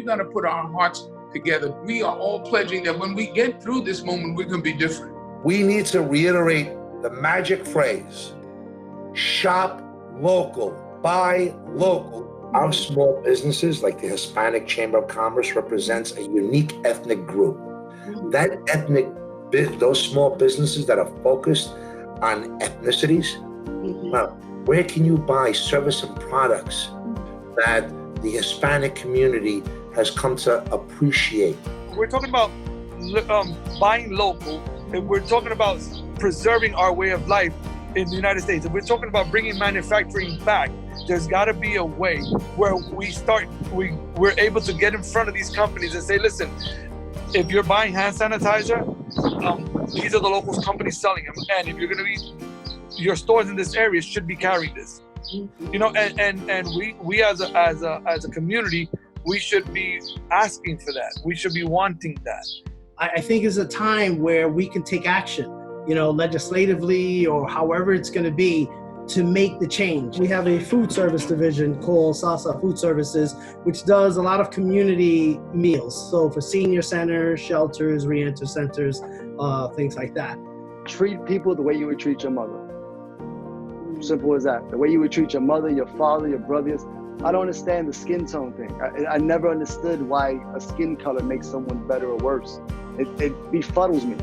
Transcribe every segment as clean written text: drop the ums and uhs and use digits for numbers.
we're going to put our hearts together. We are all pledging that when we get through this moment, we're going to be different. We need to reiterate the magic phrase, shop local, buy local. Our small businesses, like the Hispanic Chamber of Commerce, represents a unique ethnic group. Those small businesses that are focused on ethnicities, well, where can you buy service and products that the Hispanic community has come to appreciate? We're talking about buying local, and we're talking about preserving our way of life in the United States. And we're talking about bringing manufacturing back. There's got to be a way where we're able to get in front of these companies and say, listen, if you're buying hand sanitizer, these are the local companies selling them. And if you're going to be, your stores in this area should be carrying this. You know, and we as a community, we should be asking for that. We should be wanting that. I think it's a time where we can take action, you know, legislatively or however it's going to be, to make the change. We have a food service division called Salsa Food Services, which does a lot of community meals. So for senior centers, shelters, re-enter centers, things like that. Treat people the way you would treat your mother. Simple as that. The way you would treat your mother, your father, your brothers. I don't understand the skin tone thing. I never understood why a skin color makes someone better or worse. It befuddles me.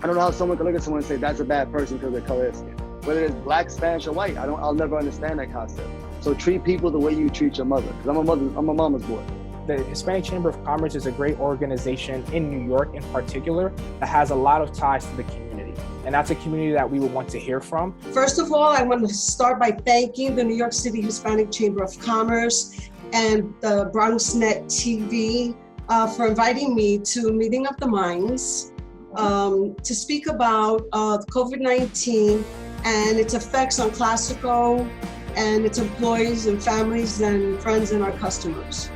I don't know how someone can look at someone and say that's a bad person because of their color of skin. Whether it's black, Spanish, or white, I'll never understand that concept. So treat people the way you treat your mother. Because I'm a mama's boy. The Hispanic Chamber of Commerce is a great organization in New York in particular that has a lot of ties to the community. And that's a community that we would want to hear from. First of all, I want to start by thanking the New York City Hispanic Chamber of Commerce and the BronxNet TV for inviting me to Meeting of the Minds to speak about COVID-19 and its effects on Classico and its employees and families and friends and our customers.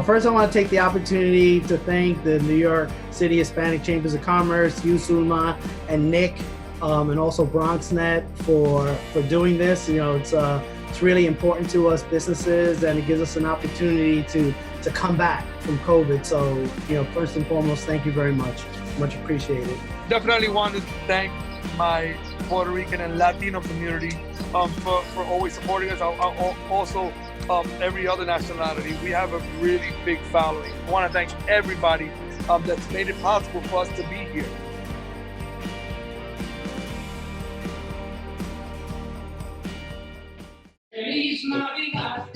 First I want to take the opportunity to thank the New York City Hispanic Chambers of Commerce, you, Sulma, and Nick, and also BronxNet for doing this. You know, it's really important to us businesses, and it gives us an opportunity to come back from COVID. So, you know, first and foremost, thank you very much. Much appreciated. Definitely want to thank my Puerto Rican and Latino community for always supporting us. Also, every other nationality. We have a really big following. I want to thank everybody that's made it possible for us to be here. Feliz Navidad.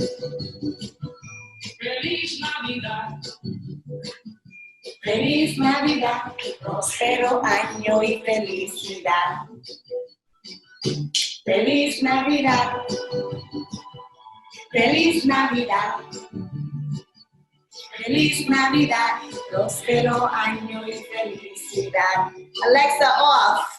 Feliz Navidad. Feliz Navidad, próspero año y felicidad. Feliz Navidad, feliz Navidad. Feliz Navidad, próspero año y felicidad. Alexa, off.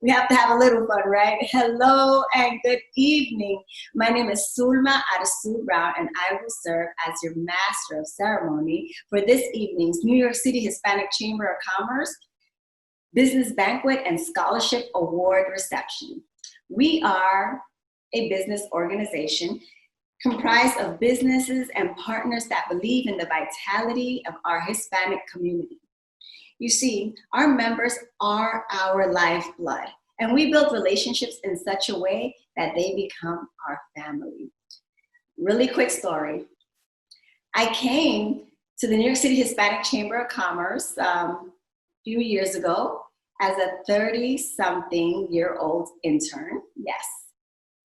We have to have a little fun, right? Hello and good evening. My name is Sulma Arasu Brown, and I will serve as your Master of Ceremony for this evening's New York City Hispanic Chamber of Commerce Business Banquet and Scholarship Award reception. We are a business organization comprised of businesses and partners that believe in the vitality of our Hispanic community. You see, our members are our lifeblood, and we build relationships in such a way that they become our family. Really quick story. I came to the New York City Hispanic Chamber of Commerce a few years ago as a 30-something-year-old intern. Yes,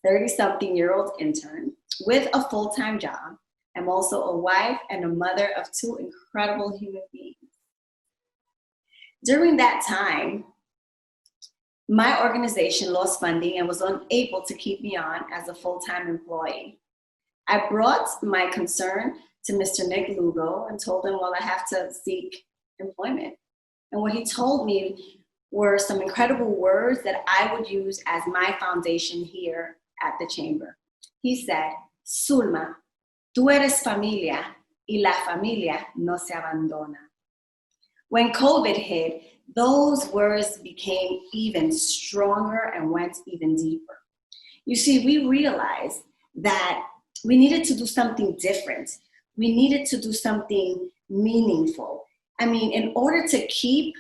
30-something-year-old intern with a full-time job. I'm also a wife and a mother of two incredible human beings. During that time, my organization lost funding and was unable to keep me on as a full-time employee. I brought my concern to Mr. Nick Lugo and told him, well, I have to seek employment. And what he told me were some incredible words that I would use as my foundation here at the chamber. He said, Sulma, tú eres familia y la familia no se abandona. When COVID hit, those words became even stronger and went even deeper. You see, we realized that we needed to do something different. We needed to do something meaningful. I mean, in order to keep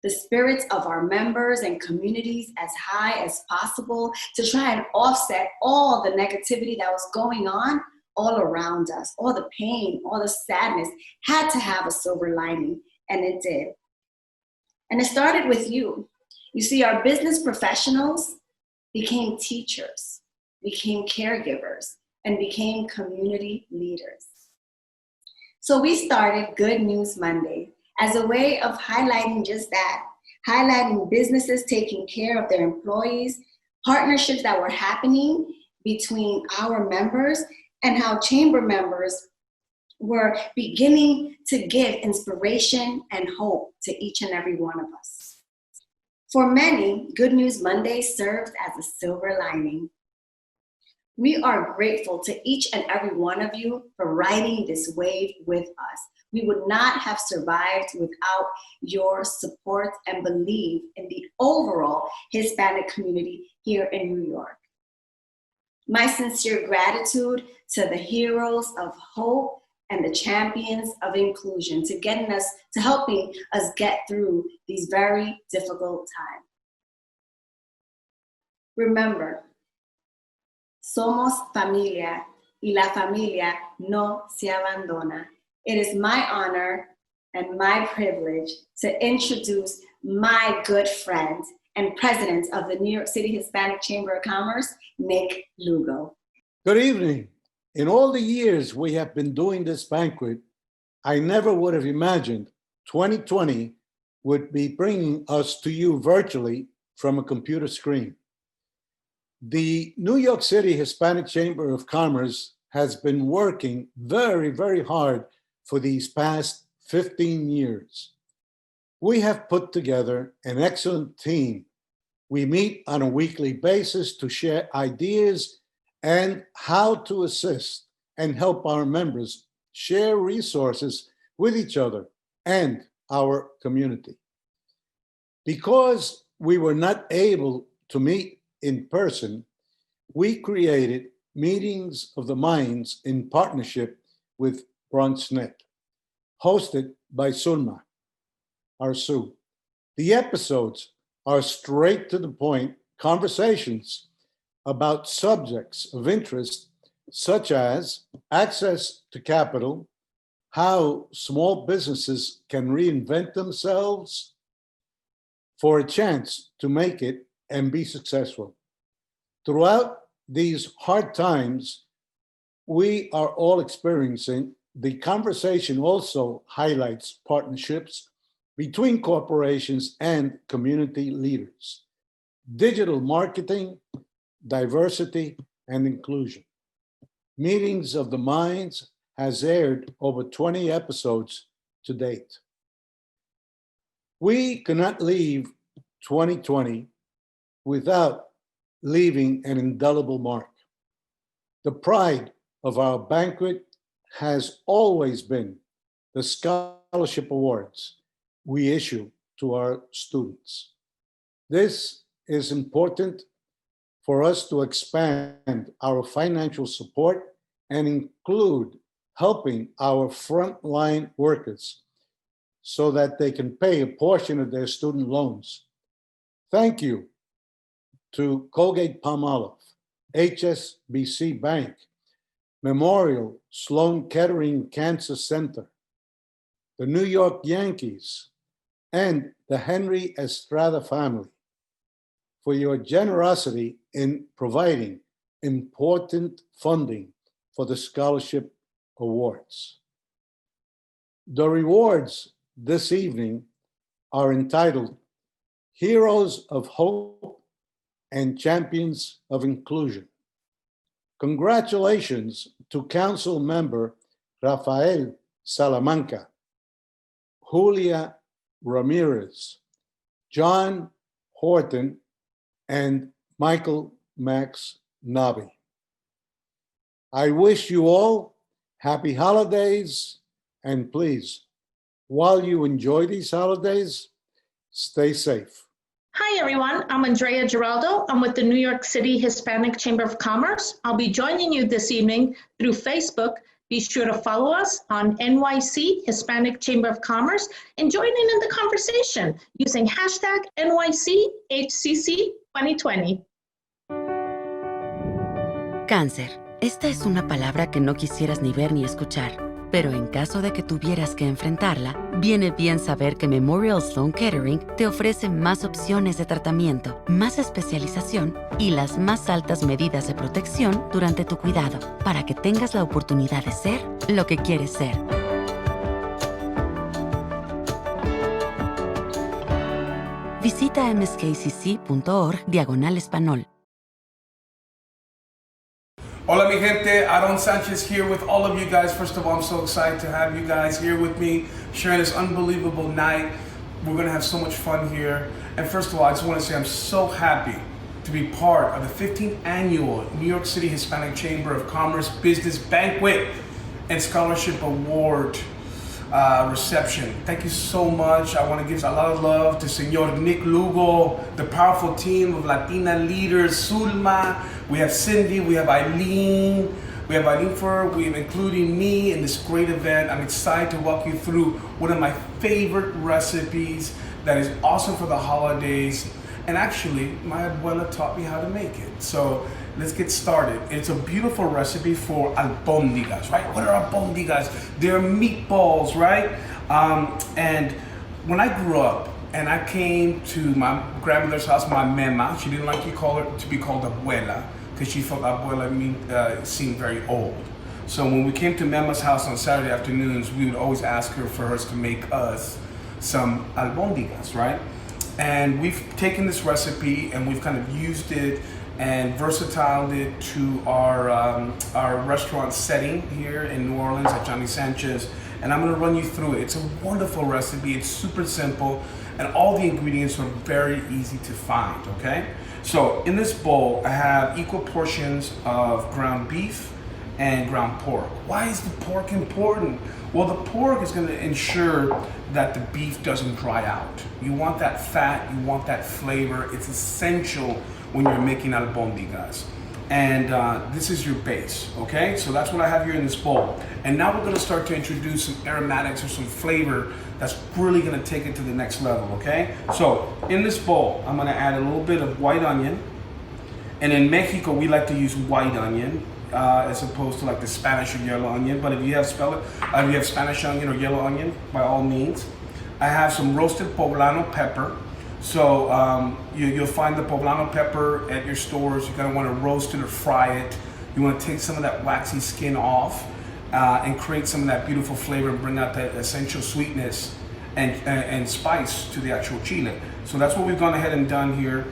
the spirits of our members and communities as high as possible, to try and offset all the negativity that was going on all around us, all the pain, all the sadness, had to have a silver lining, and it did. And it started with you. You see, our business professionals became teachers, became caregivers, and became community leaders. So we started Good News Monday as a way of highlighting just that, highlighting businesses taking care of their employees, partnerships that were happening between our members, and how chamber members were beginning to give inspiration and hope to each and every one of us. For many, Good News Monday served as a silver lining. We are grateful to each and every one of you for riding this wave with us. We would not have survived without your support and belief in the overall Hispanic community here in New York. My sincere gratitude to the heroes of hope and the champions of inclusion to helping us get through these very difficult times. Remember, somos familia y la familia no se abandona. It is my honor and my privilege to introduce my good friend and president of the New York City Hispanic Chamber of Commerce, Nick Lugo. Good evening. In all the years we have been doing this banquet, I never would have imagined 2020 would be bringing us to you virtually from a computer screen. The New York City Hispanic Chamber of Commerce has been working very, very hard for these past 15 years. We have put together an excellent team. We meet on a weekly basis to share ideas and how to assist and help our members share resources with each other and our community. Because we were not able to meet in person, we created meetings of the minds in partnership with BronxNet, hosted by Sulma, our Sue. The episodes are straight to the point conversations about subjects of interest such as access to capital, how small businesses can reinvent themselves for a chance to make it and be successful. Throughout these hard times we are all experiencing, the conversation also highlights partnerships between corporations and community leaders, digital marketing, diversity, and inclusion. Meetings of the Minds has aired over 20 episodes to date. We cannot leave 2020 without leaving an indelible mark. The pride of our banquet has always been the scholarship awards we issue to our students. This is important for us to expand our financial support and include helping our frontline workers so that they can pay a portion of their student loans. Thank you to Colgate-Palmolive, HSBC Bank, Memorial Sloan Kettering Cancer Center, the New York Yankees, and the Henry Estrada family for your generosity in providing important funding for the scholarship awards. The rewards this evening are entitled Heroes of Hope and Champions of Inclusion. Congratulations to Council Member Rafael Salamanca, Julia Ramirez, John Horton, and Michael Max Nabi. I wish you all happy holidays, and please, while you enjoy these holidays, stay safe. Hi, everyone. I'm Andrea Giraldo. I'm with the New York City Hispanic Chamber of Commerce. I'll be joining you this evening through Facebook Be sure to follow us on NYC Hispanic Chamber of Commerce and join in the conversation using hashtag NYCHCC 2020. Cáncer. Esta es una palabra que no quisieras ni ver ni escuchar, pero en caso de que tuvieras que enfrentarla, viene bien saber que Memorial Sloan Kettering te ofrece más opciones de tratamiento, más especialización y las más altas medidas de protección durante tu cuidado, para que tengas la oportunidad de ser lo que quieres ser. Visita nskcc.org/español. Hola mi gente, Aaron Sanchez here with all of you guys. First of all, I'm so excited to have you guys here with me, sharing this unbelievable night. We're gonna have so much fun here. And first of all, I just wanna say I'm so happy to be part of the 15th annual New York City Hispanic Chamber of Commerce Business Banquet and Scholarship Award reception. Thank you so much. I wanna give a lot of love to Senor Nick Lugo, the powerful team of Latina leaders, Zulma, we have Cindy, we have Eileen for, we have including me in this great event. I'm excited to walk you through one of my favorite recipes that is awesome for the holidays. And actually, my abuela taught me how to make it. So let's get started. It's a beautiful recipe for albóndigas, right? What are albóndigas? They're meatballs, right? And when I grew up and I came to my grandmother's house, my mema, she didn't like to be called abuela because she felt abuela seemed very old. So when we came to Mema's house on Saturday afternoons, we would always ask her for her to make us some albóndigas, right? And we've taken this recipe and we've kind of used it and versatiled it to our restaurant setting here in New Orleans at Johnny Sanchez. And I'm gonna run you through it. It's a wonderful recipe, it's super simple, and all the ingredients are very easy to find, okay? So in this bowl, I have equal portions of ground beef and ground pork. Why is the pork important? Well, the pork is going to ensure that the beef doesn't dry out. You want that fat, you want that flavor. It's essential when you're making albóndigas. And this is your base, okay? So that's what I have here in this bowl. And now we're going to start to introduce some aromatics or some flavor that's really going to take it to the next level, okay? So in this bowl, I'm going to add a little bit of white onion. And in Mexico, we like to use white onion as opposed to like the Spanish or yellow onion. But if you have Spanish onion or yellow onion, by all means. I have some roasted Poblano pepper. So you'll find the Poblano pepper at your stores. You're gonna wanna roast it or fry it. You wanna take some of that waxy skin off and create some of that beautiful flavor and bring out that essential sweetness and spice to the actual chile. So that's what we've gone ahead and done here.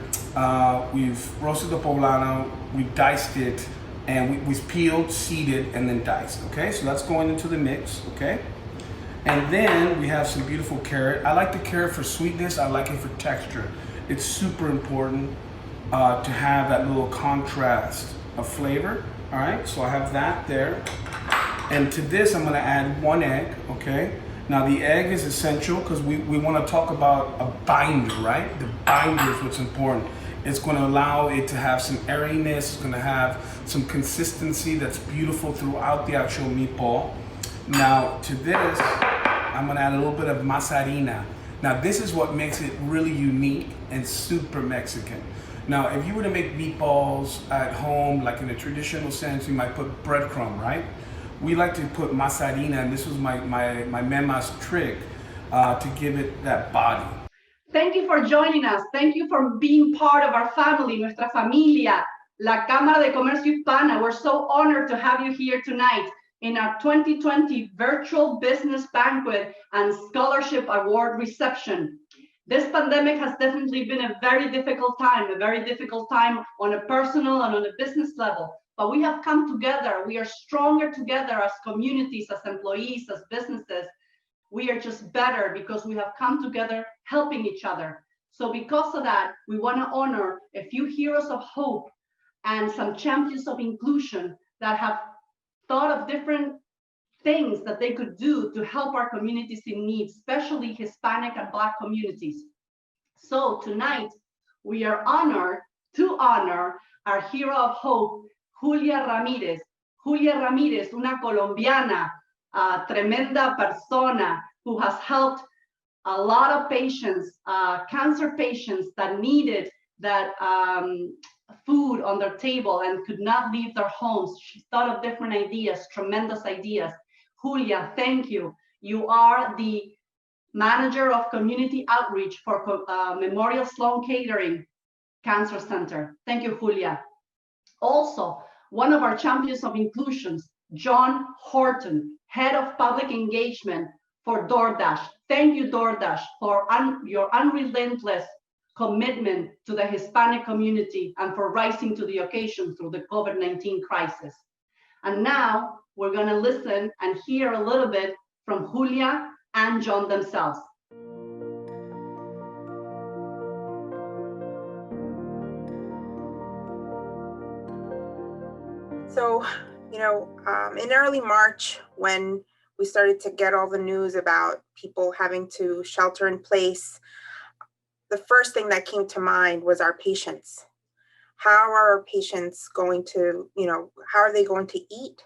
We've roasted the Poblano, we've diced it, and we've peeled, seeded, and then diced, okay? So that's going into the mix, okay? And then we have some beautiful carrot. I like the carrot for sweetness, I like it for texture. It's super important to have that little contrast of flavor, all right? So I have that there. And to this, I'm gonna add 1 egg, okay? Now the egg is essential because we wanna talk about a binder, right? The binder is what's important. It's gonna allow it to have some airiness, it's gonna have some consistency that's beautiful throughout the actual meatball. Now to this, I'm gonna add a little bit of mozzarella. Now this is what makes it really unique and super Mexican. Now if you were to make meatballs at home, like in a traditional sense, you might put breadcrumb, right? We like to put mozzarella, and this was my mema's trick to give it that body. Thank you for joining us. Thank you for being part of our family, nuestra familia, la Cámara de Comercio Hispana. We're so honored to have you here tonight in our 2020 Virtual Business Banquet and Scholarship Award reception. This pandemic has definitely been a very difficult time on a personal and on a business level. But we have come together. We are stronger together as communities, as employees, as businesses. We are just better because we have come together helping each other. So because of that, we want to honor a few heroes of hope and some champions of inclusion that have thought of different things that they could do to help our communities in need, especially Hispanic and Black communities. So tonight, we are honored to honor our hero of hope, Julia Ramirez, Julia Ramirez, una colombiana, tremenda persona who has helped a lot of patients, cancer patients that needed that food on their table and could not leave their homes. She thought of different ideas, tremendous ideas. Julia, thank you. You are the manager of community outreach for Memorial Sloan Kettering Cancer Center. Thank you, Julia. Also, one of our champions of inclusions, John Horton, head of public engagement for DoorDash. Thank you, DoorDash, for your unrelentless commitment to the Hispanic community and for rising to the occasion through the COVID-19 crisis. And now we're going to listen and hear a little bit from Julia and John themselves. So, in early March, when we started to get all the news about people having to shelter in place, the first thing that came to mind was our patients. How are our patients going to, how are they going to eat?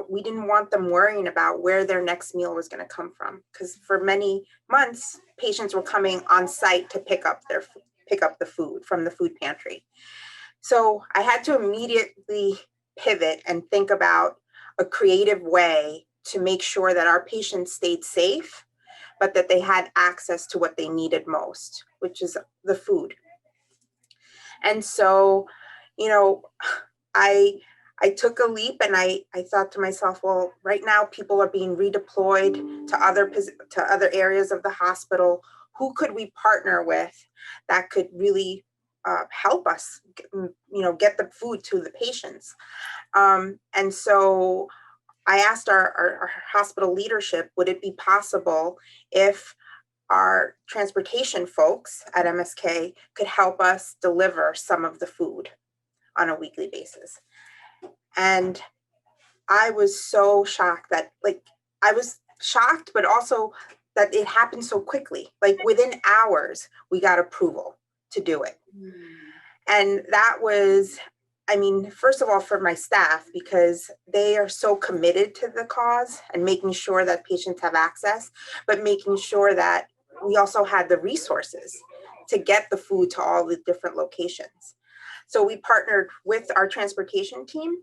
We didn't want them worrying about where their next meal was going to come from, because for many months, patients were coming on site to pick up the food from the food pantry. So I had to immediately pivot and think about a creative way to make sure that our patients stayed safe, but that they had access to what they needed most, which is the food. And so, I took a leap and I thought to myself, well, right now people are being redeployed to other areas of the hospital. Who could we partner with that could really help us, get the food to the patients? And so I asked our hospital leadership, would it be possible if our transportation folks at MSK could help us deliver some of the food on a weekly basis? And I was so shocked I was shocked, but also that it happened so quickly. Like within hours, we got approval to do it. And that was, first of all, for my staff, because they are so committed to the cause and making sure that patients have access, but making sure that we also had the resources to get the food to all the different locations. So we partnered with our transportation team,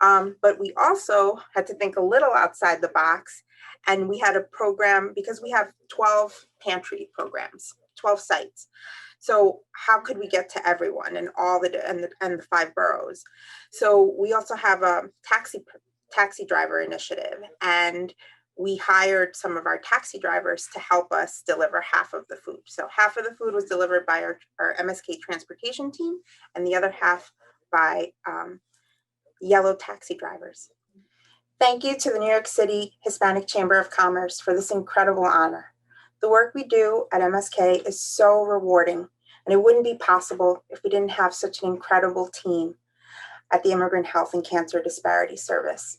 but we also had to think a little outside the box. And we had a program, because we have 12 pantry programs, 12 sites. So how could we get to everyone and the 5 boroughs? So we also have a taxi driver initiative, and we hired some of our taxi drivers to help us deliver half of the food. So half of the food was delivered by our MSK transportation team, and the other half by yellow taxi drivers. Thank you to the New York City Hispanic Chamber of Commerce for this incredible honor. The work we do at MSK is so rewarding, and it wouldn't be possible if we didn't have such an incredible team at the Immigrant Health and Cancer Disparity Service.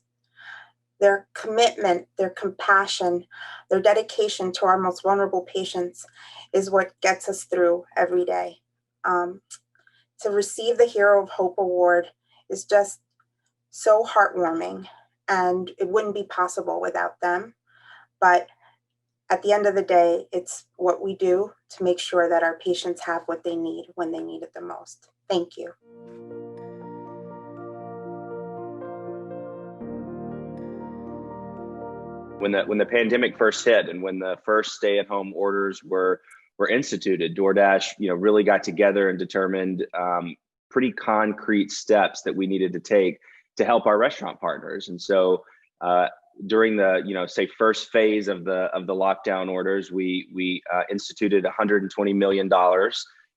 Their commitment, their compassion, their dedication to our most vulnerable patients is what gets us through every day. To receive the Hero of Hope Award is just so heartwarming, and it wouldn't be possible without them. But at the end of the day, it's what we do to make sure that our patients have what they need when they need it the most. Thank you. When the pandemic first hit and when the first stay-at-home orders were instituted, DoorDash, really got together and determined pretty concrete steps that we needed to take to help our restaurant partners. And so during the say first phase of the lockdown orders, we instituted $120 million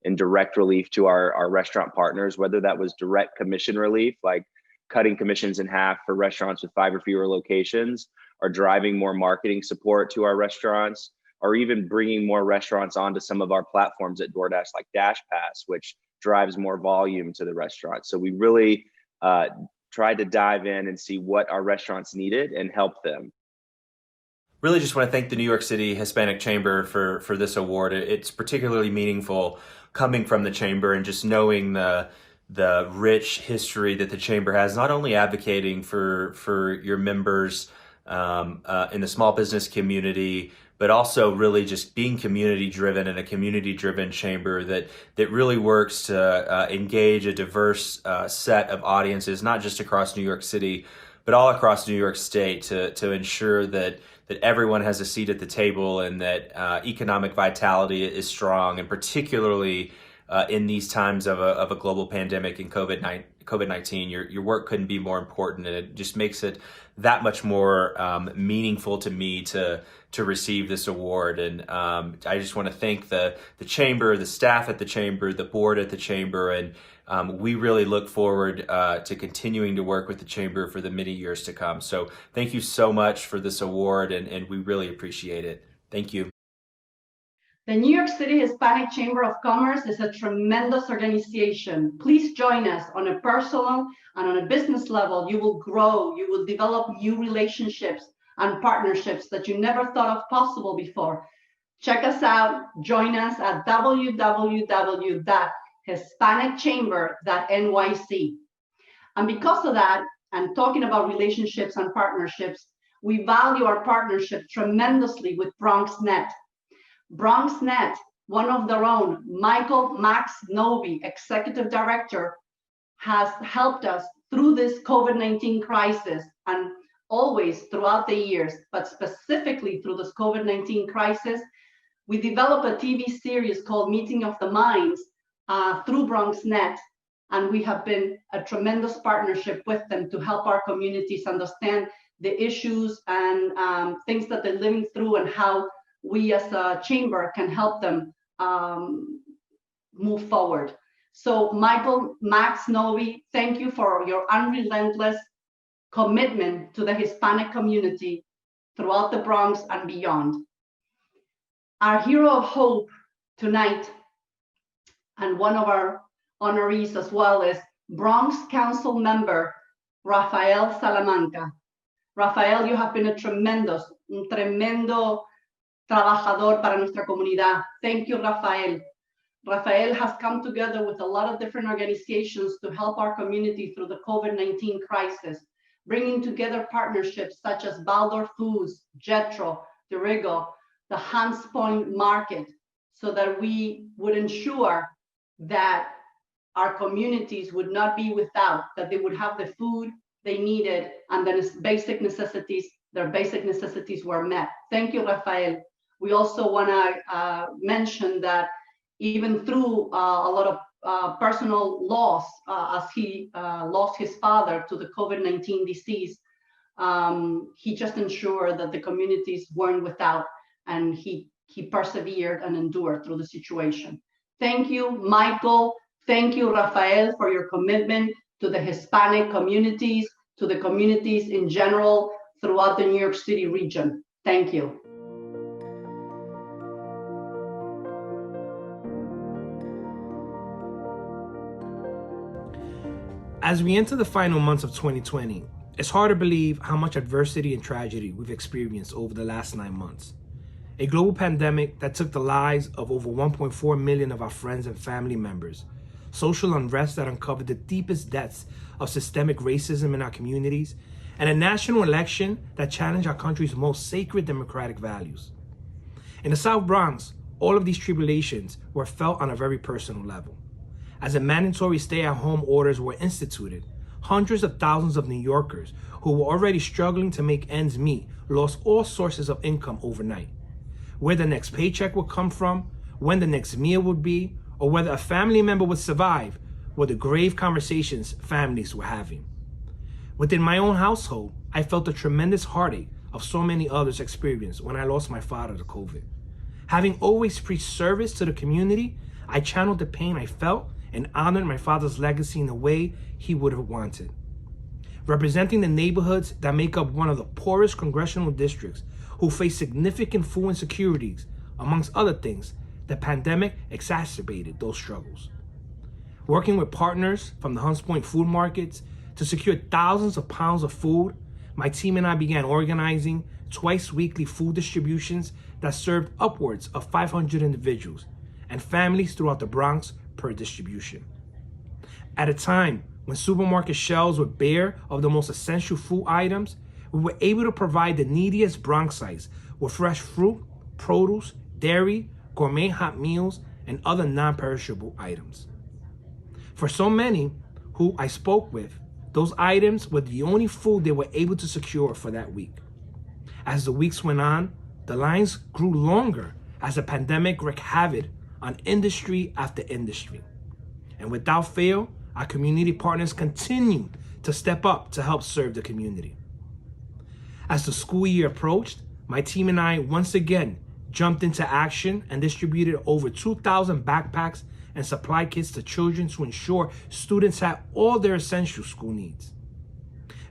in direct relief to our restaurant partners, whether that was direct commission relief, like cutting commissions in half for restaurants with 5 or fewer locations, or driving more marketing support to our restaurants, or even bringing more restaurants onto some of our platforms at DoorDash, like DashPass, which drives more volume to the restaurant. So we really tried to dive in and see what our restaurants needed and help them. Really just want to thank the New York City Hispanic Chamber for this award. It's particularly meaningful coming from the chamber and just knowing the the rich history that the chamber has, not only advocating for your members in the small business community, but also really just being community driven and a community driven chamber that really works to engage a diverse set of audiences, not just across New York City, but all across New York State, to ensure that everyone has a seat at the table and that economic vitality is strong, and particularly in these times of a global pandemic and COVID-19, your work couldn't be more important, and it just makes it that much more meaningful to me to receive this award. And I just want to thank the chamber, the staff at the chamber, the board at the chamber, and we really look forward to continuing to work with the chamber for the many years to come. So thank you so much for this award, and we really appreciate it. Thank you. The New York City Hispanic Chamber of Commerce is a tremendous organization. Please join us on a personal and on a business level. You will grow, you will develop new relationships and partnerships that you never thought of possible before. Check us out, join us at www.hispanicchamber.nyc. And because of that, and talking about relationships and partnerships, we value our partnership tremendously with BronxNet. BronxNet, one of their own, Michael Max Novi, Executive Director, has helped us through this COVID-19 crisis, and always throughout the years, but specifically through this COVID-19 crisis. We developed a TV series called Meeting of the Minds through BronxNet, and we have been a tremendous partnership with them to help our communities understand the issues and things that they're living through, and how we as a chamber can help them move forward. So Michael Max Novi, thank you for your unrelentless commitment to the Hispanic community throughout the Bronx and beyond. Our hero of hope tonight, and one of our honorees as well, is Bronx Council member Rafael Salamanca. Rafael, you have been a tremendo trabajador para nuestra comunidad. Thank you, Rafael. Rafael has come together with a lot of different organizations to help our community through the COVID-19 crisis, bringing together partnerships such as Baldor Foods, Jetro, Dirigo, the Hans Point Market, so that we would ensure that our communities would not be without, that they would have the food they needed, and then their basic necessities were met. Thank you, Rafael. We also want to mention that even through a lot of personal loss, as he lost his father to the COVID-19 disease, he just ensured that the communities weren't without, and he persevered and endured through the situation. Thank you, Michael. Thank you, Rafael, for your commitment to the Hispanic communities, to the communities in general throughout the New York City region. Thank you. As we enter the final months of 2020, it's hard to believe how much adversity and tragedy we've experienced over the last 9 months. A global pandemic that took the lives of over 1.4 million of our friends and family members, social unrest that uncovered the deepest depths of systemic racism in our communities, and a national election that challenged our country's most sacred democratic values. In the South Bronx, all of these tribulations were felt on a very personal level. As the mandatory stay-at-home orders were instituted, hundreds of thousands of New Yorkers who were already struggling to make ends meet lost all sources of income overnight. Where the next paycheck would come from, when the next meal would be, or whether a family member would survive were the grave conversations families were having. Within my own household, I felt the tremendous heartache of so many others experienced when I lost my father to COVID. Having always preached service to the community, I channeled the pain I felt and honored my father's legacy in the way he would have wanted. Representing the neighborhoods that make up one of the poorest congressional districts who face significant food insecurities, amongst other things, the pandemic exacerbated those struggles. Working with partners from the Hunts Point food markets to secure thousands of pounds of food, my team and I began organizing twice weekly food distributions that served upwards of 500 individuals and families throughout the Bronx per distribution. At a time when supermarket shelves were bare of the most essential food items, we were able to provide the neediest Bronxites with fresh fruit, produce, dairy, gourmet hot meals, and other non-perishable items. For so many who I spoke with, those items were the only food they were able to secure for that week. As the weeks went on, the lines grew longer as the pandemic wreaked havoc on industry after industry. And without fail, our community partners continued to step up to help serve the community. As the school year approached, my team and I once again jumped into action and distributed over 2,000 backpacks and supply kits to children to ensure students had all their essential school needs.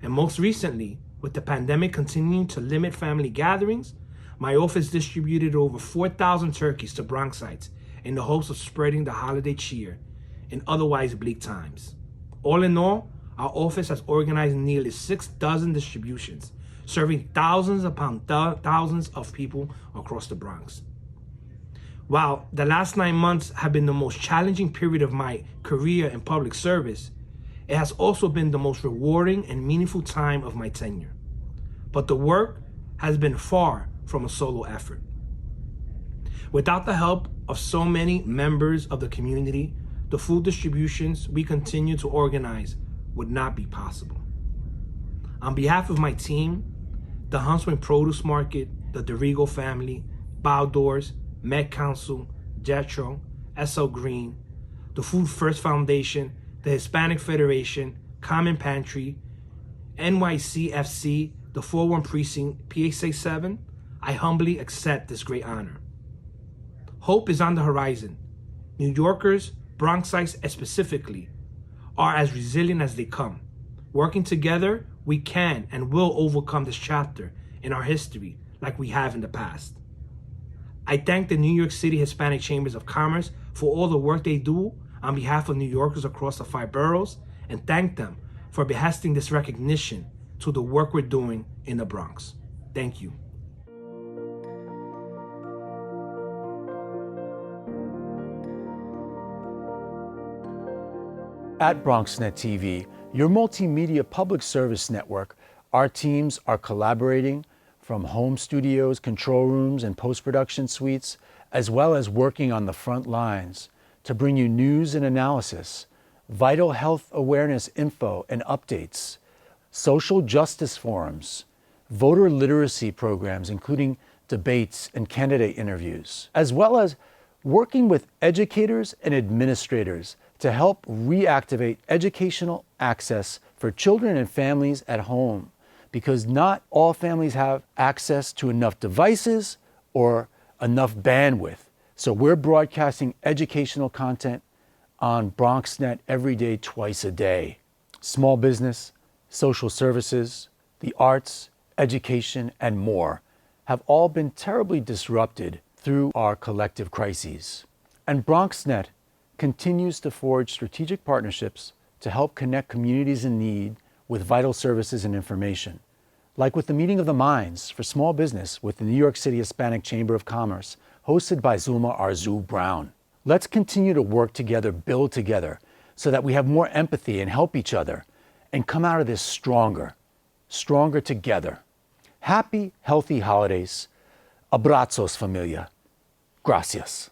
And most recently, with the pandemic continuing to limit family gatherings, my office distributed over 4,000 turkeys to Bronxites in the hopes of spreading the holiday cheer in otherwise bleak times. All in all, our office has organized nearly 6 dozen distributions, serving thousands upon thousands of people across the Bronx. While the last 9 months have been the most challenging period of my career in public service, it has also been the most rewarding and meaningful time of my tenure. But the work has been far from a solo effort. Without the help of so many members of the community, the food distributions we continue to organize would not be possible. On behalf of my team, the Huntsman Produce Market, the DeRigo family, Bowdoors, Met Council, Jetro, SL Green, the Food First Foundation, the Hispanic Federation, Common Pantry, NYCHCC, the 41 Precinct, PSA 7, I humbly accept this great honor. Hope is on the horizon. New Yorkers, Bronxites specifically, are as resilient as they come. Working together, we can and will overcome this chapter in our history like we have in the past. I thank the New York City Hispanic Chambers of Commerce for all the work they do on behalf of New Yorkers across the 5 boroughs, and thank them for behesting this recognition to the work we're doing in the Bronx. Thank you. At BronxNet TV, your multimedia public service network, our teams are collaborating from home studios, control rooms, and post-production suites, as well as working on the front lines to bring you news and analysis, vital health awareness info and updates, social justice forums, voter literacy programs, including debates and candidate interviews, as well as working with educators and administrators to help reactivate educational access for children and families at home, because not all families have access to enough devices or enough bandwidth. So we're broadcasting educational content on BronxNet every day, twice a day. Small business, social services, the arts, education, and more have all been terribly disrupted through our collective crises. And BronxNet continues to forge strategic partnerships to help connect communities in need with vital services and information, like with the Meeting of the Minds for Small Business with the New York City Hispanic Chamber of Commerce, hosted by Zulma Arzu Brown. Let's continue to work together, build together, so that we have more empathy and help each other and come out of this stronger together. Happy, healthy holidays. Abrazos, familia. Gracias.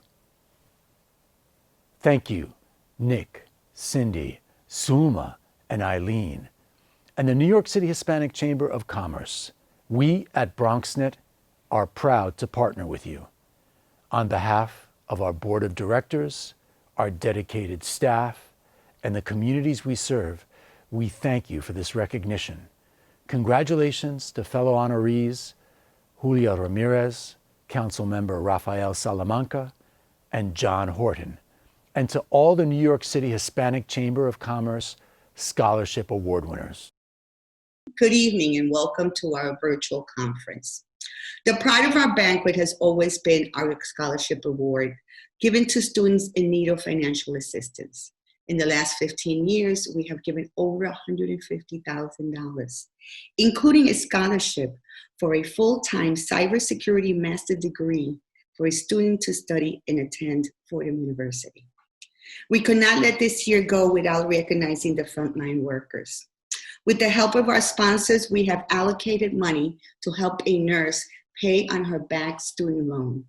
Thank you, Nick, Cindy, Zulma, and Eileen, and the New York City Hispanic Chamber of Commerce. We at BronxNet are proud to partner with you. On behalf of our board of directors, our dedicated staff, and the communities we serve, we thank you for this recognition. Congratulations to fellow honorees Julia Ramirez, Councilmember Rafael Salamanca, and John Horton, and to all the New York City Hispanic Chamber of Commerce Scholarship Award winners. Good evening and welcome to our virtual conference. The pride of our banquet has always been our scholarship award given to students in need of financial assistance. In the last 15 years, we have given over $150,000, including a scholarship for a full-time cybersecurity master degree for a student to study and attend Fordham University. We could not let this year go without recognizing the frontline workers. With the help of our sponsors, we have allocated money to help a nurse pay on her back student loan.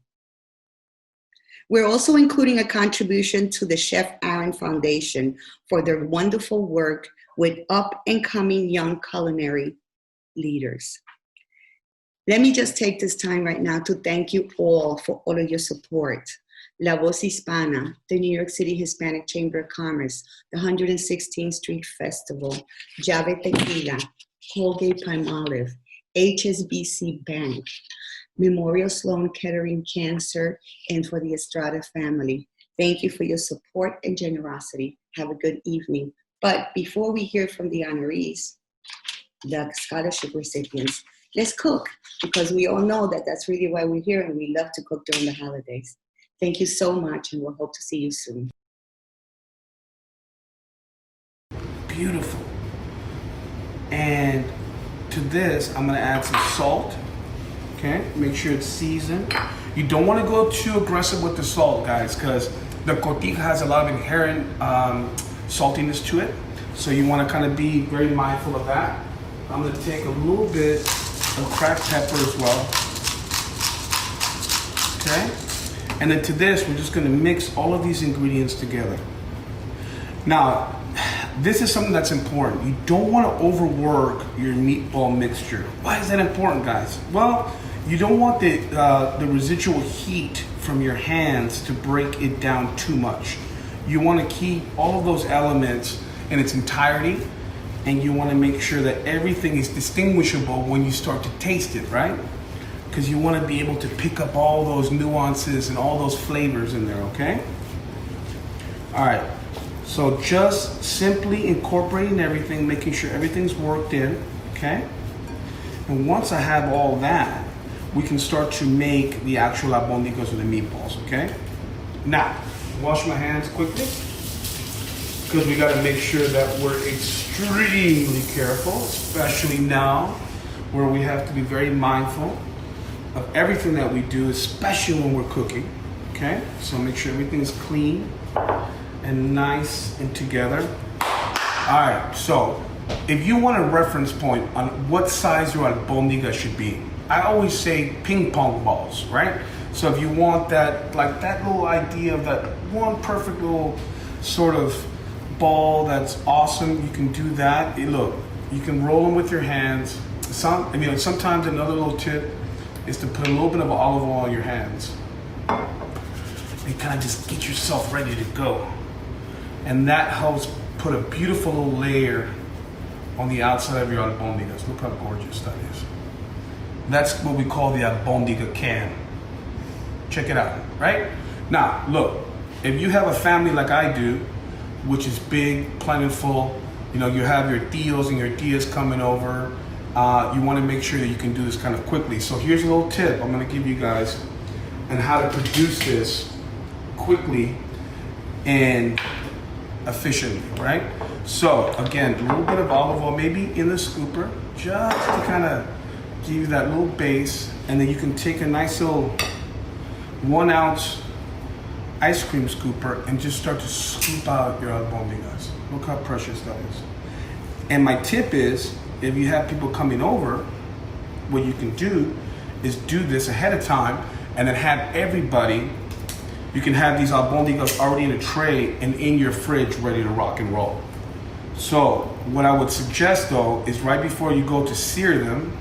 We're also including a contribution to the Chef Aaron Foundation for their wonderful work with up-and-coming young culinary leaders. Let me just take this time right now to thank you all for all of your support. La Voz Hispana, the New York City Hispanic Chamber of Commerce, the 116th Street Festival, Jave Tequila, Colgate-Palmolive, HSBC Bank, Memorial Sloan Kettering Cancer, and for the Estrada family. Thank you for your support and generosity. Have a good evening. But before we hear from the honorees, the scholarship recipients, let's cook, because we all know that that's really why we're here, and we love to cook during the holidays. Thank you so much, and we'll hope to see you soon. Beautiful. And to this, I'm gonna add some salt. Okay, make sure it's seasoned. You don't want to go too aggressive with the salt, guys, because the cotija has a lot of inherent saltiness to it. So you want to kind of be very mindful of that. I'm going to take a little bit of cracked pepper as well. Okay, and then to this, we're just going to mix all of these ingredients together. Now, this is something that's important. You don't want to overwork your meatball mixture. Why is that important, guys? Well, you don't want the residual heat from your hands to break it down too much. You want to keep all of those elements in its entirety, and you want to make sure that everything is distinguishable when you start to taste it, right? Because you want to be able to pick up all those nuances and all those flavors in there, okay? All right, so just simply incorporating everything, making sure everything's worked in, okay? And once I have all that, we can start to make the actual albondigas or the meatballs, okay? Now, wash my hands quickly, because we gotta make sure that we're extremely careful, especially now, where we have to be very mindful of everything that we do, especially when we're cooking, okay? So make sure everything is clean and nice and together. All right, so if you want a reference point on what size your albondiga should be, I always say ping pong balls, right? So if you want that, like that little idea of that one perfect little sort of ball that's awesome, you can do that. Look, you can roll them with your hands. Sometimes another little tip is to put a little bit of olive oil on your hands and kind of just get yourself ready to go. And that helps put a beautiful little layer on the outside of your albondigas. Look how gorgeous that is. That's what we call the albondiga can. Check it out, right? Now, look, if you have a family like I do, which is big, plentiful, you have your tios and your tias coming over, you want to make sure that you can do this kind of quickly. So here's a little tip I'm going to give you guys on how to produce this quickly and efficiently, right? So again, a little bit of olive oil, maybe in the scooper, just to kind of give you that little base, and then you can take a nice little 1 ounce ice cream scooper and just start to scoop out your albondigas. Look how precious that is. And my tip is, if you have people coming over, what you can do is do this ahead of time, and then have everybody, you can have these albondigas already in a tray and in your fridge ready to rock and roll. So what I would suggest though is right before you go to sear them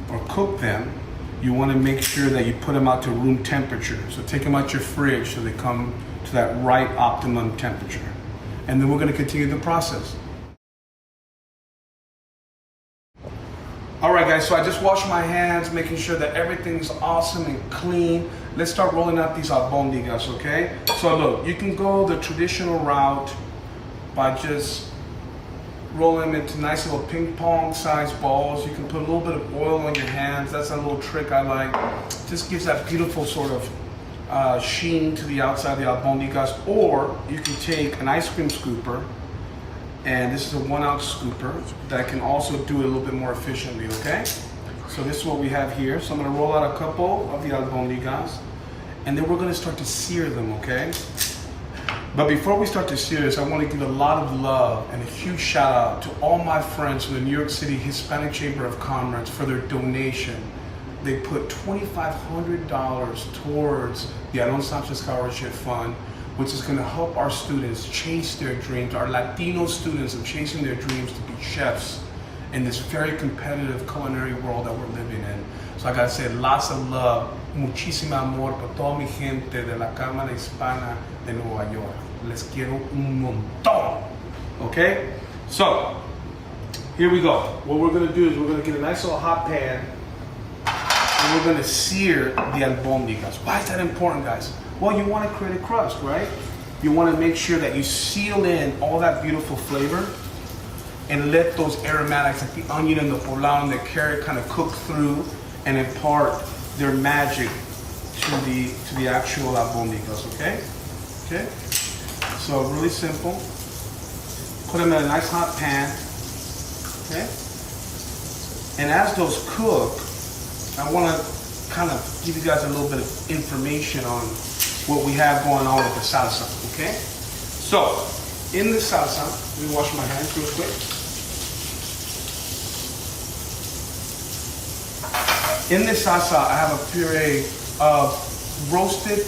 or cook them, you want to make sure that you put them out to room temperature. So take them out your fridge so they come to that right optimum temperature. And then we're going to continue the process. All right, guys, so I just washed my hands, making sure that everything's awesome and clean. Let's start rolling out these albondigas, okay? So look, you can go the traditional route by just rolling them into nice little ping pong sized balls. You can put a little bit of oil on your hands. That's a little trick I like. Just gives that beautiful sort of sheen to the outside of the albondigas. Or you can take an ice cream scooper, and this is a 1 ounce scooper that can also do it a little bit more efficiently, okay? So this is what we have here. So I'm gonna roll out a couple of the albondigas, and then we're gonna start to sear them, okay? But before we start to serious, I want to give a lot of love and a huge shout out to all my friends from the New York City Hispanic Chamber of Commerce for their donation. They put $2,500 towards the Aaron Sanchez Scholarship Fund, which is going to help our students chase their dreams, our Latino students of chasing their dreams to be chefs in this very competitive culinary world that we're living in. So like I said, lots of love, muchísimo amor para toda mi gente de la Cámara Hispana de Nueva York. Les quiero un montón. Okay? So, here we go. What we're gonna do is we're gonna get a nice little hot pan and we're gonna sear the albóndigas. Why is that important, guys? Well, you wanna create a crust, right? You wanna make sure that you seal in all that beautiful flavor and let those aromatics like the onion and the poblano and the carrot kind of cook through and impart their magic to the actual albóndigas, okay? Okay? So really simple. Put them in a nice hot pan, okay? And as those cook, I want to kind of give you guys a little bit of information on what we have going on with the salsa, okay? So, in the salsa, let me wash my hands real quick. In this salsa, I have a puree of roasted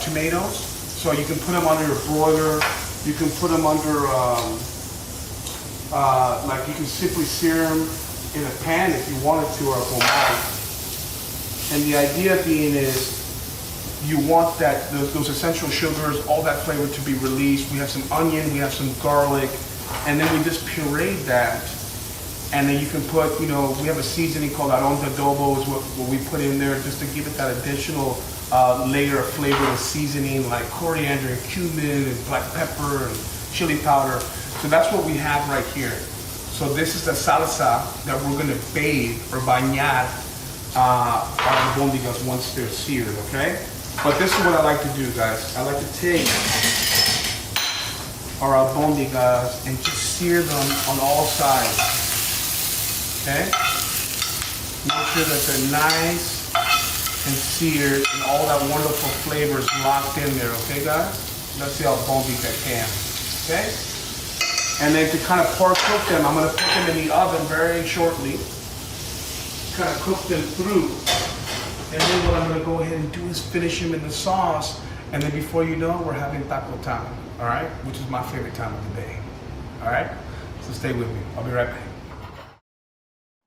tomatoes. So you can put them under a broiler. You can put them under, like you can simply sear them in a pan if you wanted to, or a pomade. And the idea being is you want that those essential sugars, all that flavor to be released. We have some onion, we have some garlic, and then we just pureed that. And then you can put, you know, we have a seasoning called Aron de Adobo is what we put in there just to give it that additional layer of flavor and seasoning like coriander and cumin and black pepper and chili powder. So that's what we have right here. So this is the salsa that we're gonna bathe or bañar our albóndigas once they're seared, okay? But this is what I like to do, guys. I like to take our albóndigas and just sear them on all sides, okay? Make sure that they're nice and seared and all that wonderful flavor is locked in there, okay guys? Let's see how albóndiga can, okay? And then to kind of pour cook them, I'm gonna put them in the oven very shortly. Kind of cook them through. And then what I'm gonna go ahead and do is finish them in the sauce. And then before you know, we're having taco time, all right? Which is my favorite time of the day, all right? So stay with me, I'll be right back.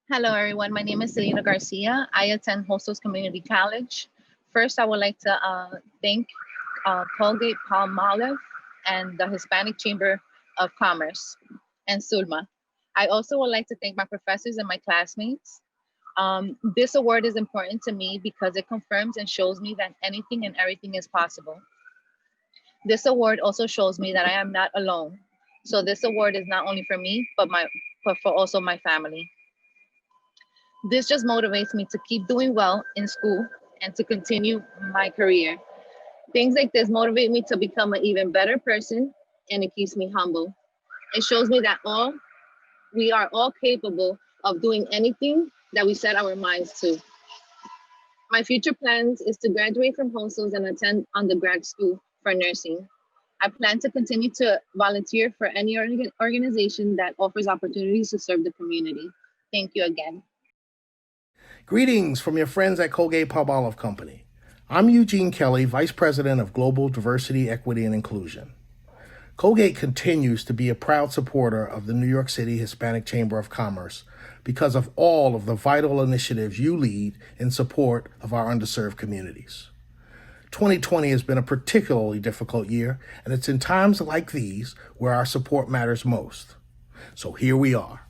Hello, everyone. My name is Selena Garcia. I attend Hostos Community College. First, I would like to thank Colgate Palmolive and the Hispanic Chamber of Commerce and Sulma. I also would like to thank my professors and my classmates. This award is important to me because it confirms and shows me that anything and everything is possible. This award also shows me that I am not alone. So this award is not only for me, but for also my family. This just motivates me to keep doing well in school and to continue my career. Things like this motivate me to become an even better person, and it keeps me humble. It shows me that we are all capable of doing anything that we set our minds to. My future plans is to graduate from Hostos and attend undergrad school for nursing. I plan to continue to volunteer for any organization that offers opportunities to serve the community. Thank you again. Greetings from your friends at Colgate Palmolive Company. I'm Eugene Kelly, Vice President of Global Diversity, Equity, and Inclusion. Colgate continues to be a proud supporter of the New York City Hispanic Chamber of Commerce because of all of the vital initiatives you lead in support of our underserved communities. 2020 has been a particularly difficult year, and it's in times like these where our support matters most. So here we are.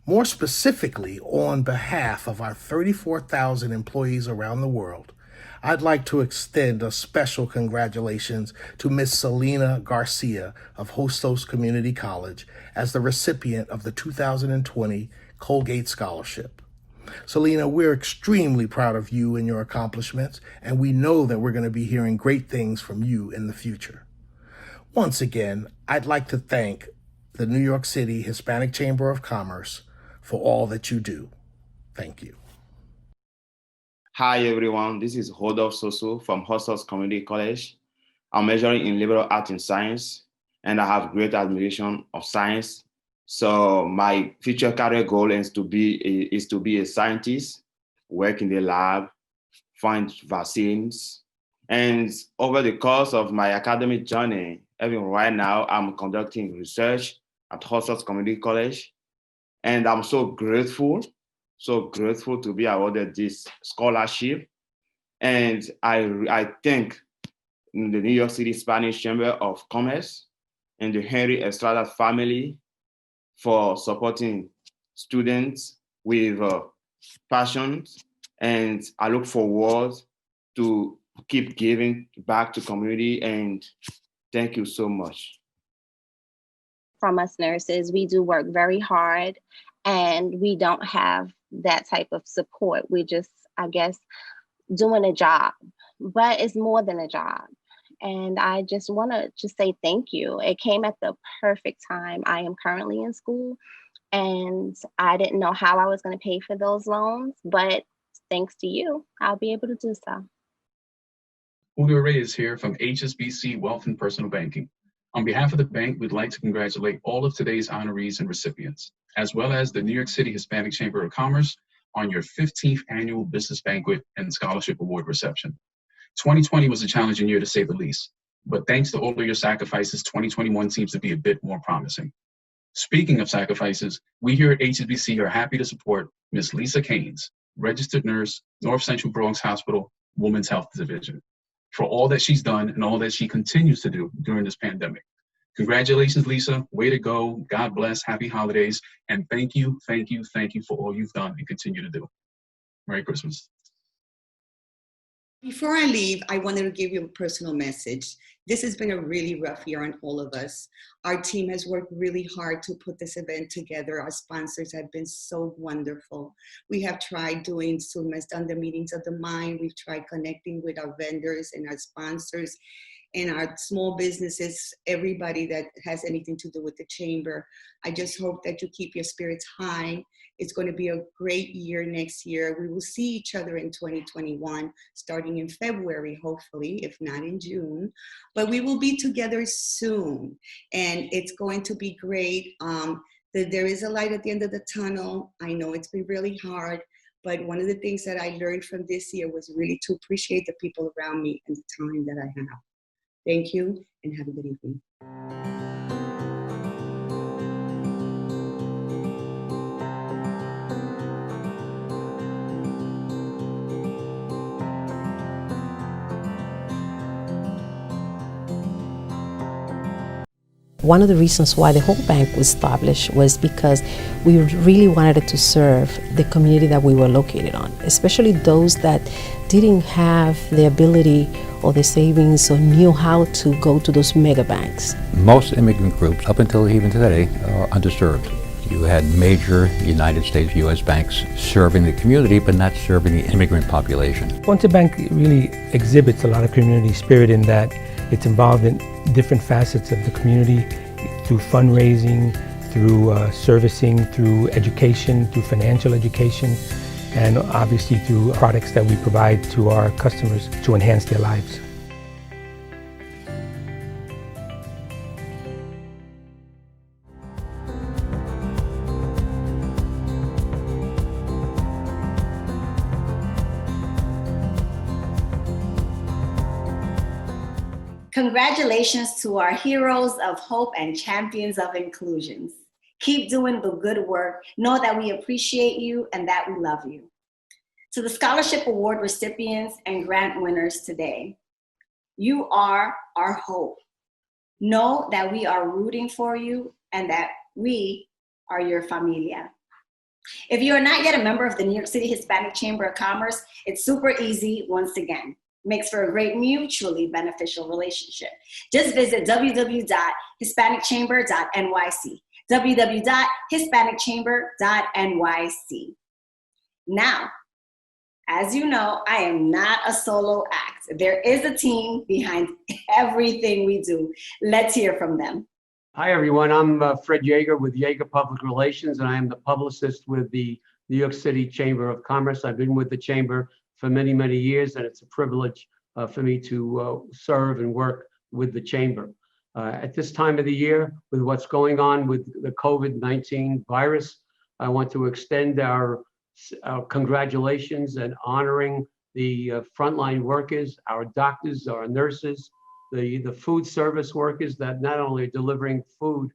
More specifically, on behalf of our 34,000 employees around the world, I'd like to extend a special congratulations to Ms. Selena Garcia of Hostos Community College as the recipient of the 2020 Colgate Scholarship. Selena, we're extremely proud of you and your accomplishments, and we know that we're going to be hearing great things from you in the future. Once again, I'd like to thank the New York City Hispanic Chamber of Commerce for all that you do. Thank you. Hi, everyone. This is Rodolphe Soso from Hostos Community College. I'm majoring in liberal arts and science, and I have great admiration of science. So my future career goal is to be a scientist, work in the lab, find vaccines. And over the course of my academic journey, even right now, I'm conducting research at Husserls Community College. And I'm so grateful to be awarded this scholarship. And I thank the New York City Spanish Chamber of Commerce and the Henry Estrada family for supporting students with passion. And I look forward to keep giving back to community, and thank you so much. From us nurses, we do work very hard and we don't have that type of support. We're just, I guess, doing a job, but it's more than a job. And I just want to just say thank you. It came at the perfect time. I am currently in school and I didn't know how I was going to pay for those loans, but thanks to you, I'll be able to do so. Julio Reyes here from HSBC Wealth and Personal Banking. On behalf of the bank, we'd like to congratulate all of today's honorees and recipients, as well as the New York City Hispanic Chamber of Commerce on your 15th annual Business Banquet and Scholarship Award reception. 2020 was a challenging year to say the least, but thanks to all of your sacrifices, 2021 seems to be a bit more promising. Speaking of sacrifices, we here at HSBC are happy to support Ms. Lisa Keynes, registered nurse, North Central Bronx Hospital, Women's Health Division, for all that she's done and all that she continues to do during this pandemic. Congratulations, Lisa. Way to go. God bless. Happy holidays. And thank you for all you've done and continue to do. Merry Christmas. Before I leave, I wanted to give you a personal message. This has been a really rough year on all of us. Our team has worked really hard to put this event together. Our sponsors have been so wonderful. We have tried doing Zoom has done the meetings of the mind. We've tried connecting with our vendors and our sponsors and our small businesses, everybody that has anything to do with the chamber. I just hope that you keep your spirits high. It's going to be a great year next year. We will see each other in 2021, starting in February, hopefully, if not in June. But we will be together soon, and it's going to be great. There is a light at the end of the tunnel. I know it's been really hard, but one of the things that I learned from this year was really to appreciate the people around me and the time that I have. Thank you, and have a good evening. One of the reasons why the whole bank was established was because we really wanted to serve the community that we were located on, especially those that didn't have the ability or the savings or knew how to go to those mega banks. Most immigrant groups, up until even today, are underserved. You had major United States, U.S. banks serving the community, but not serving the immigrant population. Banquet Bank really exhibits a lot of community spirit in that it's involved in different facets of the community through fundraising, through servicing, through education, through financial education, and obviously through products that we provide to our customers to enhance their lives. Congratulations to our heroes of hope and champions of inclusions. Keep doing the good work. Know that we appreciate you and that we love you. To the scholarship award recipients and grant winners today, you are our hope. Know that we are rooting for you and that we are your familia. If you are not yet a member of the New York City Hispanic Chamber of Commerce, it's super easy once again. Makes for a great mutually beneficial relationship. Just visit www.hispanicchamber.nyc, www.hispanicchamber.nyc. Now, as you know, I am not a solo act. There is a team behind everything we do. Let's hear from them. Hi, everyone. I'm Fred Yeager with Yeager Public Relations, and I am the publicist with the New York City Chamber of Commerce. I've been with the Chamber for many, many years, and it's a privilege for me to serve and work with the chamber. At this time of the year, with what's going on with the COVID-19 virus, I want to extend our congratulations and honoring the frontline workers, our doctors, our nurses, the food service workers that not only are delivering food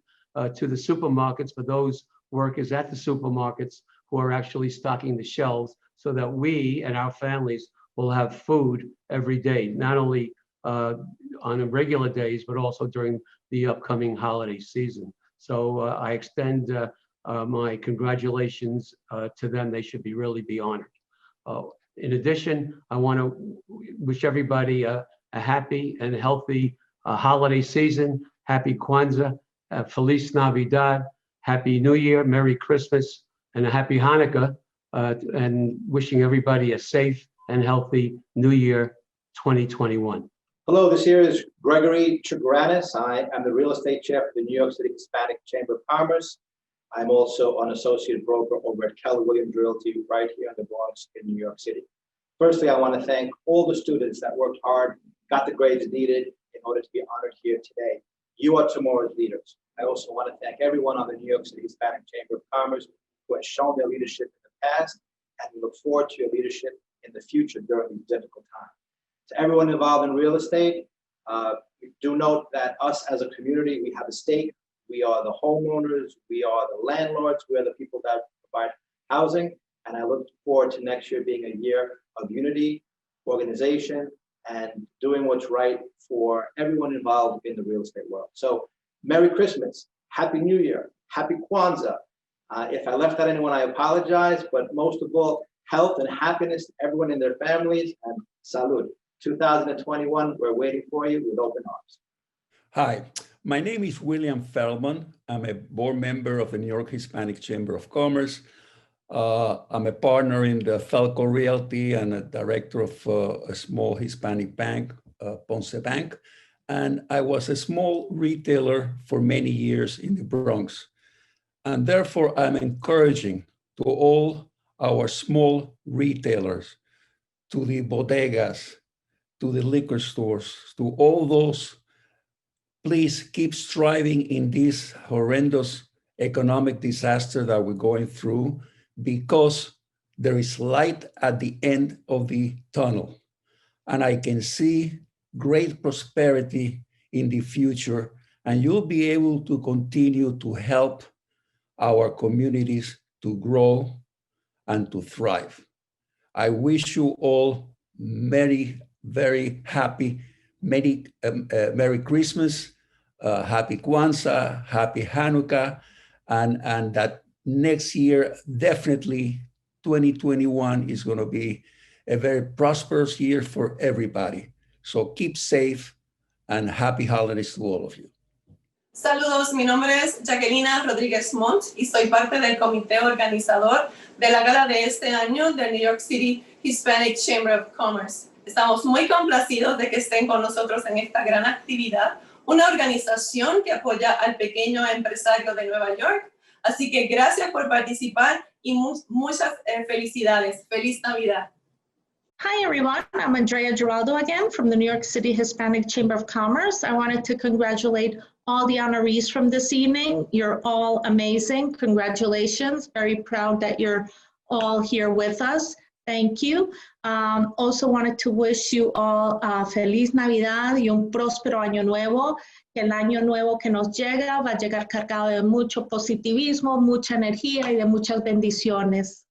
to the supermarkets, but those workers at the supermarkets who are actually stocking the shelves so that we and our families will have food every day, not only on the regular days, but also during the upcoming holiday season. So I extend my congratulations to them. They should really be honored. In addition, I want to wish everybody a happy and healthy holiday season. Happy Kwanzaa, Feliz Navidad, Happy New Year, Merry Christmas, and a Happy Hanukkah, and wishing everybody a safe and healthy New Year 2021. Hello, this here is Gregory Chagranis. I am the real estate chair for the New York City Hispanic Chamber of Commerce. I'm also an associate broker over at Keller Williams Realty right here in the Bronx in New York City. Firstly, I want to thank all the students that worked hard, got the grades needed in order to be honored here today. You are tomorrow's leaders. I also want to thank everyone on the New York City Hispanic Chamber of Commerce who has shown their leadership in the past, and we look forward to your leadership in the future during these difficult times. To everyone involved in real estate, do note that us as a community, we have a stake. We are the homeowners, we are the landlords, we are the people that provide housing. And I look forward to next year being a year of unity, organization, and doing what's right for everyone involved in the real estate world. So Merry Christmas, Happy New Year, Happy Kwanzaa. If I left out anyone, I apologize, but most of all, health and happiness to everyone in their families, and salud. 2021, we're waiting for you with open arms. Hi, my name is William Feldman. I'm a board member of the New York Hispanic Chamber of Commerce. I'm a partner in the Felco Realty and a director of a small Hispanic bank, Ponce Bank. And I was a small retailer for many years in the Bronx. And therefore, I'm encouraging to all our small retailers, to the bodegas, to the liquor stores, to all those, please keep striving in this horrendous economic disaster that we're going through, because there is light at the end of the tunnel. And I can see great prosperity in the future, and you'll be able to continue to help our communities to grow and to thrive. I wish you all very happy, Merry Christmas, Happy Kwanzaa, Happy Hanukkah, and that next year, definitely 2021 is going to be a very prosperous year for everybody. So keep safe and happy holidays to all of you. Saludos, mi nombre es Jacquelina Rodríguez Montt y soy parte del comité organizador de la gala de este año del New York City Hispanic Chamber of Commerce. Estamos muy complacidos de que estén con nosotros en esta gran actividad, una organización que apoya al pequeño empresario de Nueva York. Así que gracias por participar y muchas felicidades. Feliz Navidad. Hi, everyone. I'm Andrea Giraldo again from the New York City Hispanic Chamber of Commerce. I wanted to congratulate all the honorees from this evening. You're all amazing. Congratulations. Very proud that you're all here with us. Thank you. Also wanted to wish you all Feliz Navidad y un próspero año nuevo. Que el año nuevo que nos llega va a llegar cargado de mucho positivismo, mucha energía y de muchas bendiciones.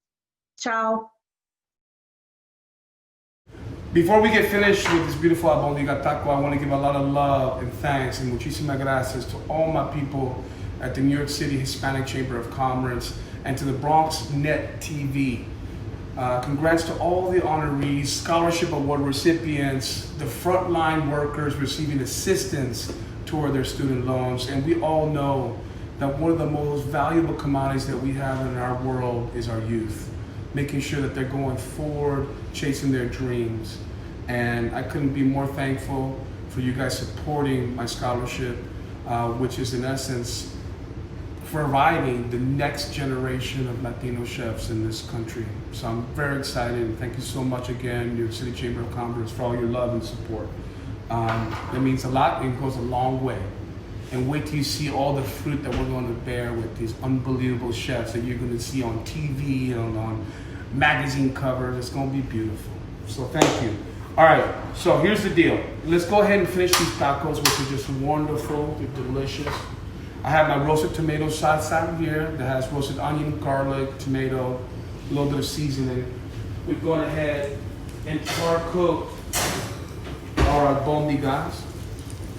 Chao. Before we get finished with this beautiful albondiga taco, I want to give a lot of love and thanks and muchísimas gracias to all my people at the New York City Hispanic Chamber of Commerce and to the Bronx Net TV. Congrats to all the honorees, scholarship award recipients, the frontline workers receiving assistance toward their student loans. And we all know that one of the most valuable commodities that we have in our world is our youth, making sure that they're going forward, chasing their dreams. And I couldn't be more thankful for you guys supporting my scholarship, which is in essence providing the next generation of Latino chefs in this country. So I'm very excited, and thank you so much again, New York City Chamber of Commerce, for all your love and support. That means a lot. It goes a long way. And wait till you see all the fruit that we're going to bear with these unbelievable chefs that you're going to see on TV and on magazine covers. It's going to be beautiful. So thank you. All right, so here's the deal. Let's go ahead and finish these tacos, which are just wonderful. They're delicious. I have my roasted tomato salsa here that has roasted onion, garlic, tomato, a little bit of seasoning. We've gone ahead and char cooked our albondigas.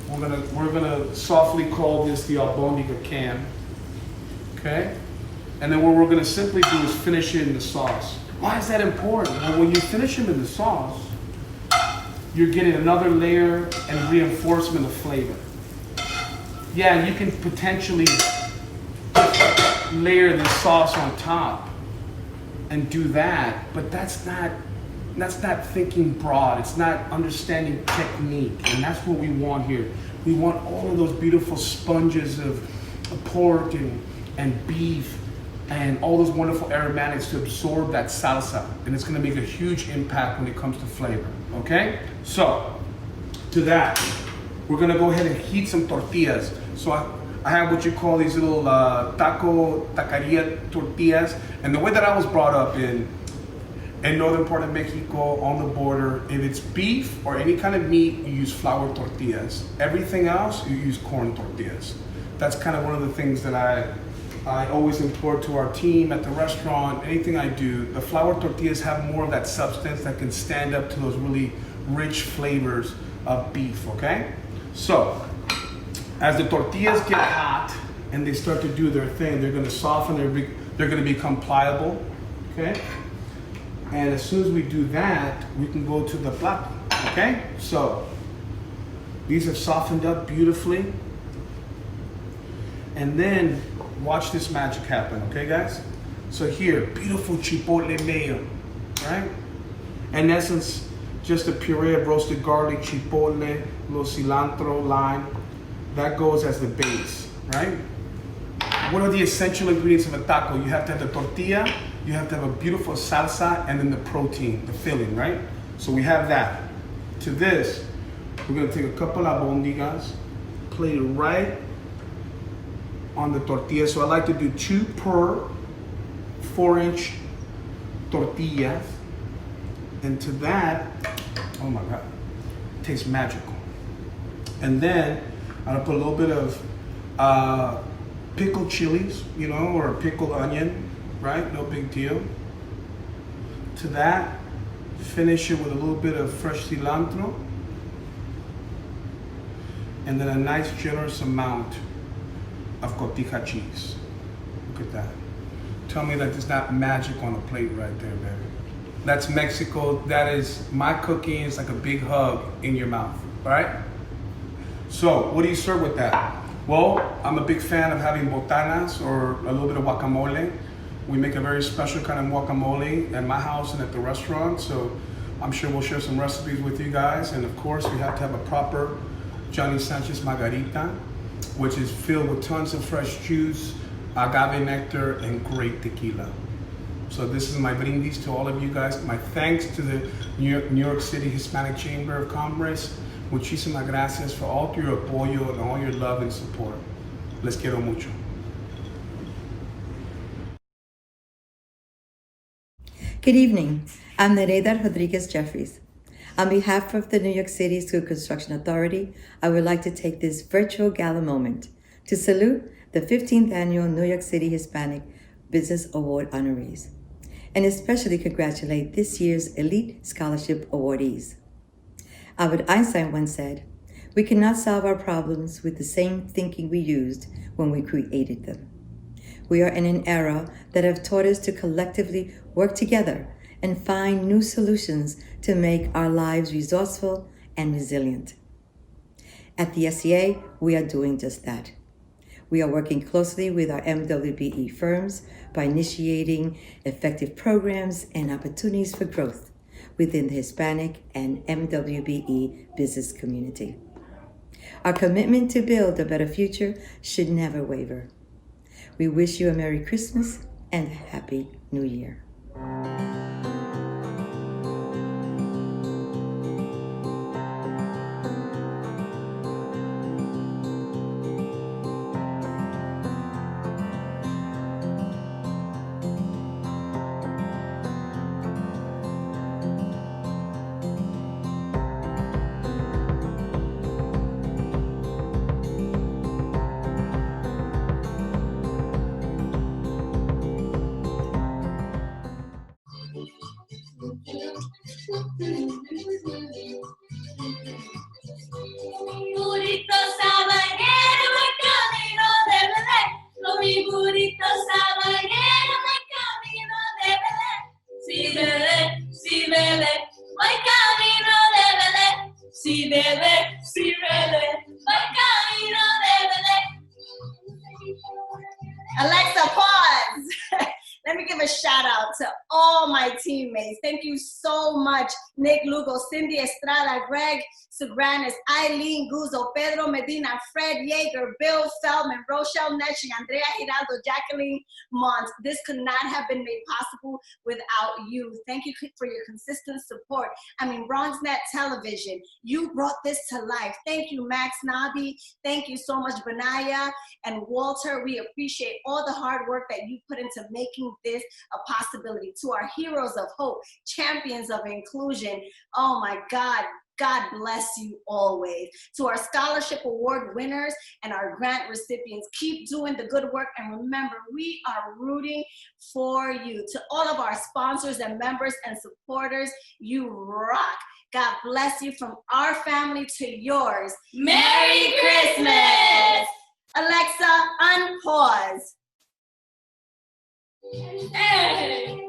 We're gonna softly call this the albondiga can, okay? And then what we're gonna simply do is finish it in the sauce. Why is that important? Well, when you finish them in the sauce, you're getting another layer and reinforcement of flavor. Yeah, you can potentially layer the sauce on top and do that, but that's not thinking broad. It's not understanding technique, and that's what we want here. We want all of those beautiful sponges of pork and beef and all those wonderful aromatics to absorb that salsa, and it's gonna make a huge impact when it comes to flavor, okay? So, to that, we're gonna go ahead and heat some tortillas. So I have what you call these little taqueria tortillas, and the way that I was brought up in northern part of Mexico, on the border, if it's beef or any kind of meat, you use flour tortillas. Everything else, you use corn tortillas. That's kind of one of the things that I always import to our team at the restaurant. Anything I do, the flour tortillas have more of that substance that can stand up to those really rich flavors of beef, okay? So, as the tortillas get hot and they start to do their thing, they're gonna soften, they're gonna become pliable, okay? And as soon as we do that, we can go to the plato, okay? So, these have softened up beautifully. And then, watch this magic happen, okay guys? So here, beautiful chipotle mayo, right? In essence, just a puree of roasted garlic, chipotle, little cilantro, lime. That goes as the base, right? What are the essential ingredients of a taco? You have to have the tortilla, you have to have a beautiful salsa, and then the protein, the filling, right? So we have that. To this, we're gonna take a couple of albondigas, plate it right on the tortilla. So I like to do 2 per 4-inch tortillas. And to that, oh my God, it tastes magical. And then I'm gonna put a little bit of pickled chilies, you know, or a pickled onion, right? No big deal. To that, finish it with a little bit of fresh cilantro. And then a nice generous amount of cotija cheese. Look at that. Tell me that there's not magic on the plate right there, baby. That's Mexico. That is my cooking. It's like a big hug in your mouth, all right? So, what do you serve with that? Well, I'm a big fan of having botanas or a little bit of guacamole. We make a very special kind of guacamole at my house and at the restaurant, so I'm sure we'll share some recipes with you guys. And of course, we have to have a proper Johnny Sanchez margarita, which is filled with tons of fresh juice, agave nectar, and great tequila. So this is my brindis to all of you guys. My thanks to the New York City Hispanic Chamber of Commerce. Muchísimas gracias for all your apoyo and all your love and support. Les quiero mucho. Good evening. I'm Nereida Rodriguez Jeffries. On behalf of the New York City School Construction Authority, I would like to take this virtual gala moment to salute the 15th Annual New York City Hispanic Business Award honorees, and especially congratulate this year's Elite Scholarship awardees. Albert Einstein once said, "We cannot solve our problems with the same thinking we used when we created them." We are in an era that have taught us to collectively work together and find new solutions to make our lives resourceful and resilient. At the SCA, we are doing just that. We are working closely with our MWBE firms by initiating effective programs and opportunities for growth within the Hispanic and MWBE business community. Our commitment to build a better future should never waver. We wish you a Merry Christmas and a Happy New Year. si bebé, si bebé, voy camino de Belén. Si bebé, si bebé, voy camino de Belén. Alexa, pause. Let me give a shout out to all my teammates. Thank you so much. Nick Lugo, Cindy Estrada, Greg Chagranis, Eileen Guzzo, Pedro Medina, Fred Yeager, Bill Feldman, Rochelle Netching, Andrea Giraldo, Jacqueline Mont. This could not have been made possible without you. Thank you for your consistent support. I mean, BronxNet Television, you brought this to life. Thank you, Max Nabi. Thank you so much, Benaya and Walter. We appreciate all the hard work that you put into making this a possibility. To our heroes of hope, champions of inclusion, oh my God, God bless you always. To our scholarship award winners and our grant recipients, keep doing the good work, and remember, we are rooting for you. To all of our sponsors and members and supporters, you rock. God bless you from our family to yours. Merry Christmas! Alexa, unpause. Hey.